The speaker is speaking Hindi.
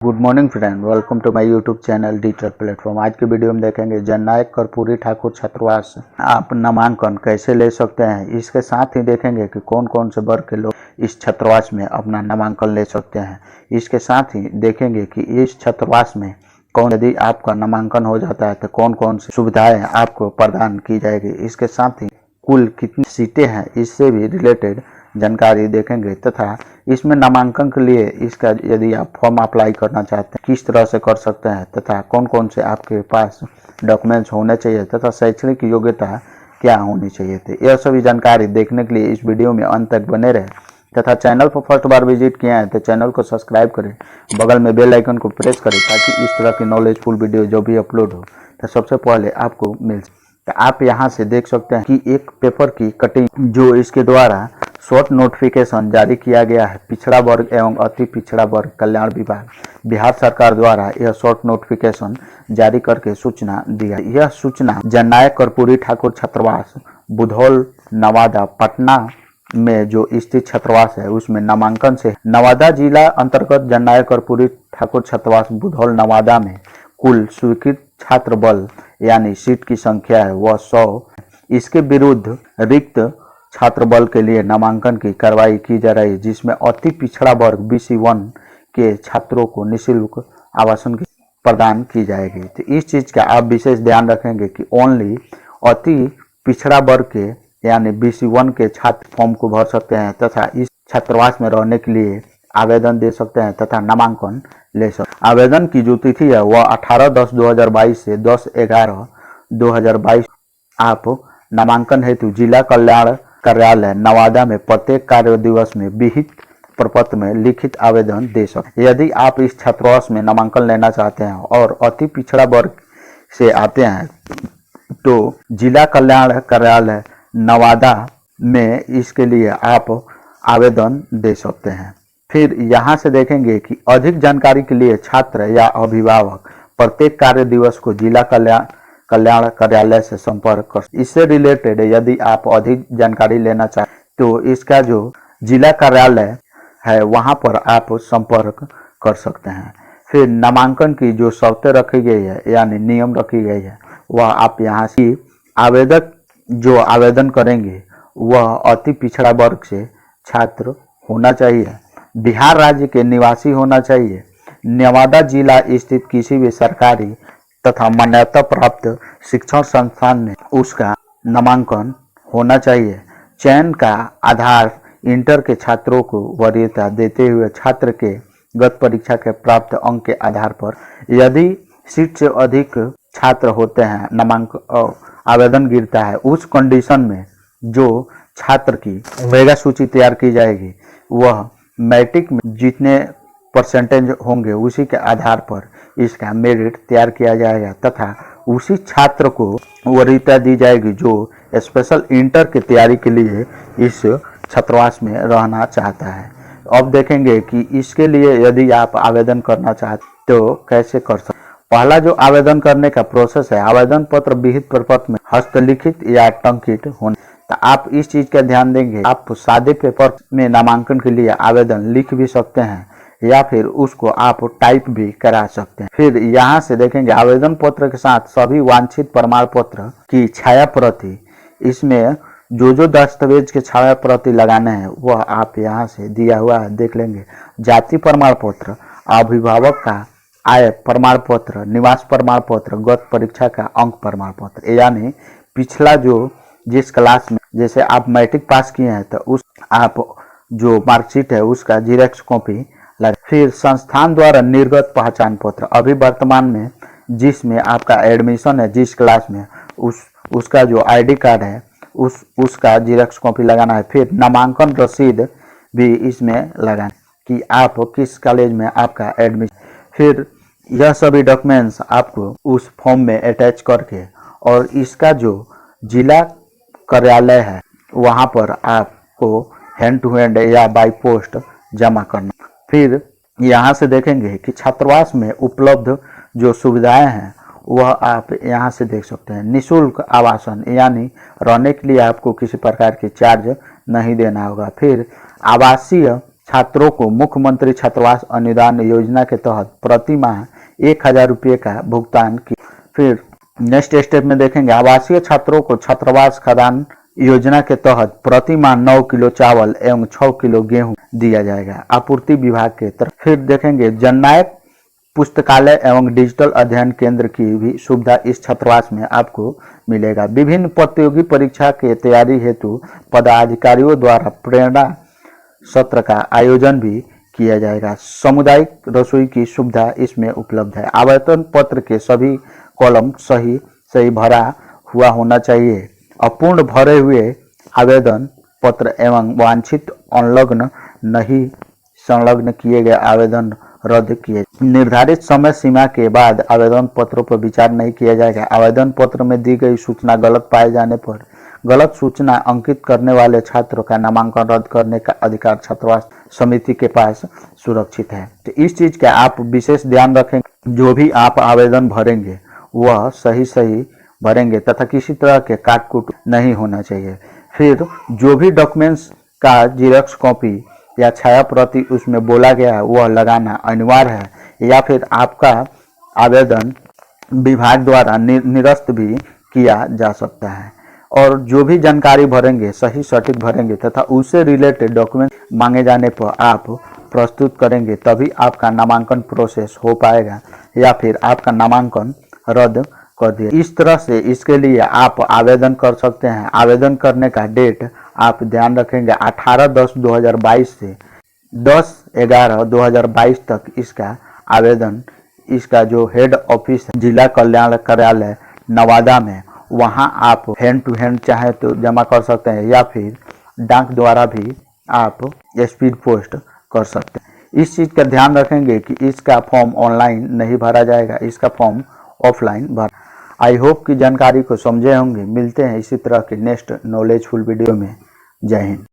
Good morning friend, welcome to my YouTube channel digital platform. आज की वीडियो में देखेंगे जननायक कर्पूरी ठाकुर छात्रावास आप नामांकन कैसे ले सकते हैं। इसके साथ ही देखेंगे कि कौन कौन से वर्ग के लोग इस छात्रावास में अपना नामांकन ले सकते हैं। इसके साथ ही देखेंगे कि इस छात्रावास में यदि आपका नामांकन हो जाता है तो कौन कौन सी सुविधाएं आपको प्रदान की जाएगी। इसके साथ ही कुल कितनी सीटें हैं इससे भी रिलेटेड जानकारी देखेंगे तथा इसमें नामांकन के लिए इसका यदि आप फॉर्म अप्लाई करना चाहते हैं किस तरह से कर सकते हैं तथा कौन कौन से आपके पास डॉक्यूमेंट्स होने चाहिए तथा शैक्षणिक योग्यता क्या होनी चाहिए थी। यह सभी जानकारी देखने के लिए इस वीडियो में अंत तक बने रहे तथा चैनल पर फर्स्ट बार विजिट किया है तो चैनल को सब्सक्राइब करें, बगल में बेल आइकन को प्रेस करें ताकि इस तरह की नॉलेजफुल वीडियो जो भी अपलोड हो तो सबसे पहले आपको मिल सके। तो आप यहाँ से देख सकते हैं कि एक पेपर की कटिंग जो इसके द्वारा शॉर्ट नोटिफिकेशन जारी किया गया है। पिछड़ा वर्ग एवं अति पिछड़ा वर्ग कल्याण विभाग बिहार सरकार द्वारा यह शॉर्ट नोटिफिकेशन जारी करके सूचना दिया। यह सूचना जननायक कर्पूरी ठाकुर छात्रावास बुधौल नवादा पटना में जो स्थित छात्रावास है उसमें नामांकन से नवादा जिला अंतर्गत जननायक कर्पूरी ठाकुर छात्रावास बुधौल नवादा में कुल स्वीकृत छात्र बल यानी सीट की संख्या है वह 100। इसके विरुद्ध रिक्त छात्र बल के लिए नामांकन की कार्रवाई की जा रही है, जिसमें अति पिछड़ा वर्ग BC1 के छात्रों को निःशुल्क आवासन की प्रदान की जाएगी। तो इस चीज का आप विशेष ध्यान रखेंगे कि ओनली अति पिछड़ा वर्ग के यानी BC1 के छात्र फॉर्म को भर सकते हैं तथा इस छात्रावास में रहने के लिए आवेदन दे सकते हैं तथा नामांकन ले सकते। आवेदन की जो तिथि है वह 18/10/2022 से 10/11/2022। आप नामांकन हेतु जिला कल्याण कार्यालय नवादा में प्रत्येक कार्य दिवस में विहित प्रपत्र में लिखित आवेदन दे सकते। यदि आप इस छात्रावास में नामांकन लेना चाहते हैं और अति पिछड़ा वर्ग से आते हैं तो जिला कल्याण कार्यालय नवादा में इसके लिए आप आवेदन दे सकते हैं। फिर यहाँ से देखेंगे कि अधिक जानकारी के लिए छात्र या अभिभावक प्रत्येक कार्य दिवस को जिला कल्याण कार्यालय से संपर्क कर। इससे रिलेटेड यदि आप अधिक जानकारी लेना चाहें तो इसका जो जिला कार्यालय है वहां पर आप संपर्क कर सकते हैं। फिर नामांकन की जो शर्तें रखी गई है यानी नियम रखी गई है वह आप यहाँ से आवेदक जो आवेदन करेंगे वह अति पिछड़ा वर्ग से छात्र होना चाहिए, बिहार राज्य के निवासी होना चाहिए, नवादा जिला स्थित किसी भी सरकारी तथा मान्यता प्राप्त शिक्षण संस्थान में उसका नामांकन होना चाहिए। चयन का आधार इंटर के छात्रों को वरीयता देते हुए छात्र के गत परीक्षा के प्राप्त अंक के आधार पर यदि सीट से अधिक छात्र होते हैं नामांकन आवेदन गिरता है उस कंडीशन में जो छात्र की मेगा सूची तैयार की जाएगी वह मैट्रिक में जितने परसेंटेज होंगे उसी के आधार पर इसका मेरिट तैयार किया जाएगा तथा उसी छात्र को वरीयता दी जाएगी जो स्पेशल इंटर की तैयारी के लिए इस छात्रावास में रहना चाहता है। अब देखेंगे कि इसके लिए यदि आप आवेदन करना चाहते तो कैसे कर सकते। पहला जो आवेदन करने का प्रोसेस है, आवेदन पत्र विहित प्रपत्र में हस्तलिखित या टंकित होने। तो आप इस चीज का ध्यान देंगे, आप सादे पेपर में नामांकन के लिए आवेदन लिख भी सकते हैं या फिर उसको आप टाइप भी करा सकते हैं। फिर यहाँ से देखेंगे आवेदन पत्र के साथ सभी वांछित प्रमाण पत्र की छाया प्रति, इसमें जो दस्तावेज के छाया प्रति लगाने हैं वह आप यहाँ से दिया हुआ है देख लेंगे। जाति प्रमाण पत्र, अभिभावक का आय प्रमाण पत्र, निवास प्रमाण पत्र, गत परीक्षा का अंक प्रमाण पत्र यानी पिछला जो जिस क्लास में जैसे आप मैट्रिक पास किए हैं तो उस आप जो मार्कशीट है उसका जीरोक्स कॉपी। फिर संस्थान द्वारा निर्गत पहचान पत्र, अभी वर्तमान में जिसमें आपका एडमिशन है जिस क्लास में उसका जो ID कार्ड है उसका जीरोक्स कॉपी लगाना है। फिर नामांकन रसीद भी इसमें लगाना कि आप किस कॉलेज में आपका एडमिशन। फिर यह सभी डॉक्यूमेंट्स आपको उस फॉर्म में अटैच करके और इसका जो जिला कार्यालय है वहां पर आपको हैंड टू हैंड या बाय पोस्ट जमा करना। फिर यहाँ से देखेंगे कि छात्रावास में उपलब्ध जो सुविधाएं हैं वह आप यहाँ से देख सकते हैं। निःशुल्क आवासन यानी रहने के लिए आपको किसी प्रकार की चार्ज नहीं देना होगा। फिर आवासीय छात्रों को मुख्यमंत्री छात्रावास अनुदान योजना के तहत प्रति माह 1000 रुपये का भुगतान किया। फिर नेक्स्ट स्टेप में देखेंगे आवासीय छात्रों को छात्रावास खाद्यान्न योजना के तहत प्रति माह 9 किलो चावल एवं 6 किलो गेहूं दिया जाएगा आपूर्ति विभाग के तरफ। फिर देखेंगे जननायक पुस्तकालय एवं डिजिटल अध्ययन केंद्र की भी सुविधा इस छात्रावास में आपको मिलेगा। विभिन्न प्रतियोगी परीक्षा के तैयारी हेतु पदाधिकारियों द्वारा प्रेरणा सत्र का आयोजन भी किया जाएगा। सामुदायिक रसोई की सुविधा इसमें उपलब्ध है। आवेदन पत्र के सभी कॉलम सही भरा हुआ होना चाहिए। अपूर्ण भरे हुए आवेदन पत्र एवं वांछित संलग्न नहीं संलग्न किए गए आवेदन रद्द किए। निर्धारित समय सीमा के बाद आवेदन पत्रों पर विचार नहीं किया जाएगा। आवेदन पत्र में दी गई सूचना गलत पाए जाने पर गलत सूचना अंकित करने वाले छात्रों का नामांकन रद्द करने का अधिकार छात्रावास समिति के पास सुरक्षित है। तो इस चीज का आप विशेष ध्यान रखें। जो भी आप आवेदन भरेंगे वह सही भरेंगे तथा किसी तरह के काटकूट नहीं होना चाहिए। फिर जो भी डॉक्यूमेंट्स का जीरोक्स कॉपी या छाया प्रति उसमें बोला गया है वह लगाना अनिवार्य है, या फिर आपका आवेदन विभाग द्वारा निरस्त भी किया जा सकता है। और जो भी जानकारी भरेंगे सही सटीक भरेंगे तथा उससे रिलेटेड डॉक्यूमेंट मांगे जाने पर आप प्रस्तुत करेंगे तभी आपका नामांकन प्रोसेस हो पाएगा या फिर आपका नामांकन रद्द कर दिया। इस तरह से इसके लिए आप आवेदन कर सकते हैं। आवेदन करने का डेट आप ध्यान रखेंगे 18/10/2022 से 10/11/2022 तक इसका आवेदन इसका जो हेड ऑफिस है जिला कल्याण कार्यालय नवादा में वहां आप हैंड टू हैंड चाहे तो जमा कर सकते हैं या फिर डाक द्वारा भी आप स्पीड पोस्ट कर सकते हैं। इस चीज का ध्यान रखेंगे कि इसका फॉर्म ऑनलाइन नहीं भरा जाएगा, इसका फॉर्म ऑफलाइन भरा। आई होप कि जानकारी को समझे होंगे। मिलते हैं इसी तरह के नेक्स्ट नॉलेजफुल वीडियो में। जय हिंद।